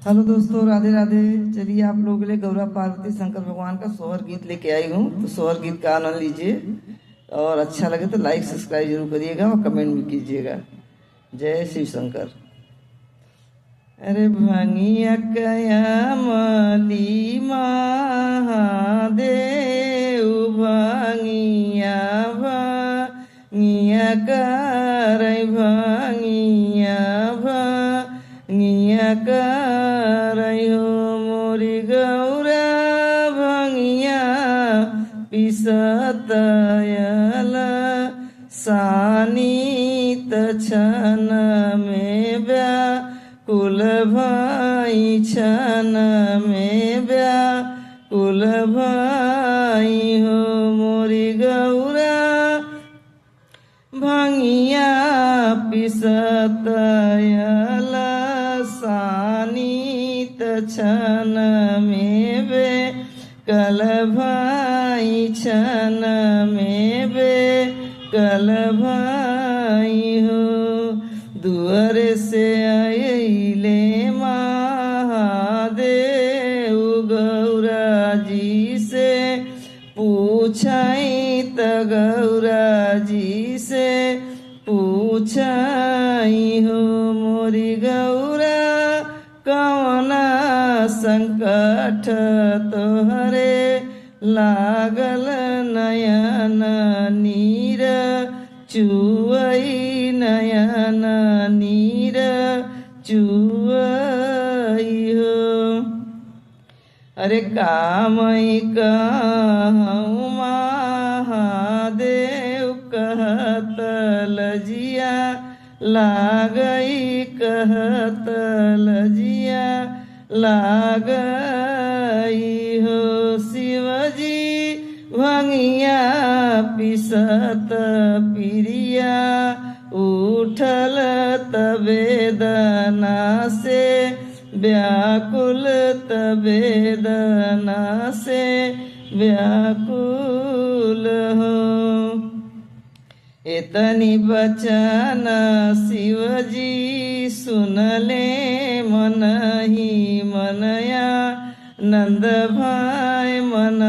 Hello दोस्तों, राधे राधे। चलिए आप लोगों के लिए गौरा पार्वती शंकर भगवान का सोहर गीत लेके आई हूँ। तो सोहर गीत का आनंद लीजिए और अच्छा लगे तो लाइक सब्सक्राइब जरूर करिएगा और कमेंट भी कीजिएगा। जय शिव शंकर। अरे भंगिया कयामली महादेव भंगिया भंगिया करई भंगिया भंगिया करई हो मोरी गौरा भंगिया पिसतयल सानी तछन में ब्या कुल भाई छन में व्याकुल भाई हो मोरी गौरा भंगिया पिसतयल सानी तछन में कल भाई छन में कल भाई हो दुआर से आइले महादेव गौरा जी से पूछाई त गौरा जी से पूछाई हो मोरी गौरा कौना संकट तोहरे लागल नयन नीर चुअई नयन नीर चुअई हो। अरे कामई कहूँ महादेव कहत लजिया लागई कहत लजिया लागई हो शिवजी भंगिया पिसत पिरिया उठल तबेदना से व्याकुल तबेदना से व्याकुल हो। इतनी बचन शिवजी सुनले मन ही मनया नंद भाई मन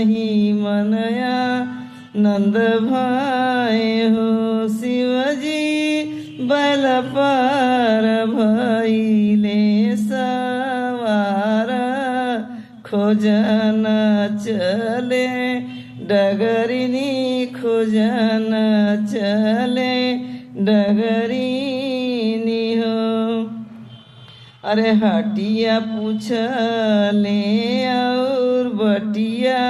ही मनया नंद भाई हो शिवजी बैल पर भइले सवार खोजन चले डगरिनी खोजन चले डगरिनी हो। अरे हटिया पूछले और बटिया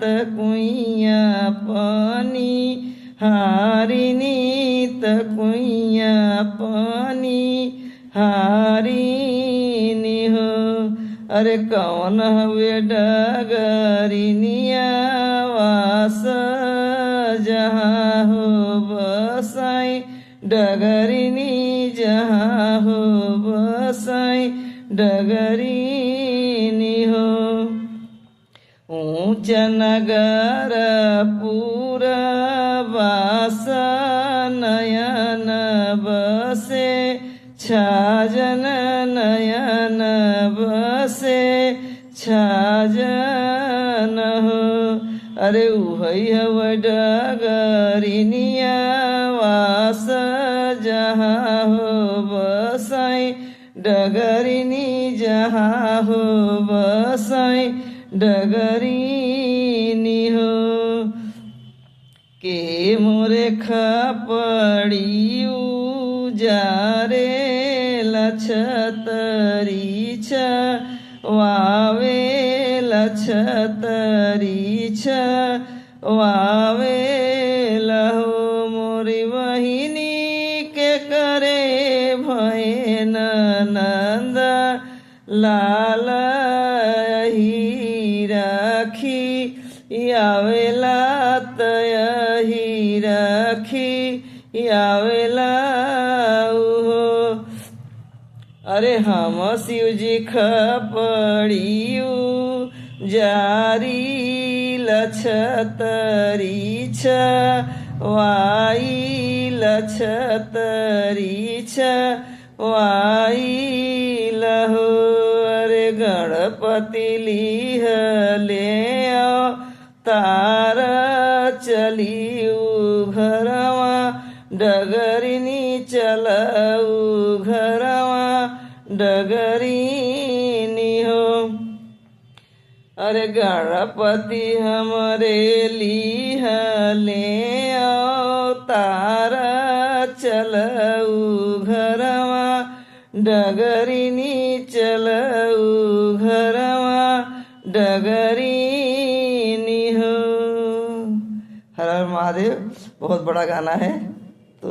तकुइया पानी हारिनी तकुइया पानी हारिनी हो। अरे कौन हुए डगरिनिया वास जहाँ हो बसाई डगरिनी जहाँ हो बसाई डगरिनी हो। ऊंच नगर पूरा वास नयन बसे छाजन नयन बसे छाजन हो। अरे उहई हव डगरिनिया वास जहाँ हो बसाई डगरिनी जहाँ हो बसाई डगरिनी हो। के मोरे खपड़ी उजारे लछतरी वावे लछतरी वावे लहो मोरी बहिनी के करे भयन नंद लाल ही राखी आवेला तही राखी आवेला हो। अरे हम शिवजी खपड़ी जारी लछतरी वाई लछतरी वाई लहो। गणपति लीह ले तार चलियू घरवा डगरिनी चलऊ घरवा डगरिनी हो। अरे गणपति हमरे लीह ले तार चलऊ घरवा डगरिनी चलऊ घरवा डगरिनी हो। हर हर महादेव बहुत बड़ा गाना है तो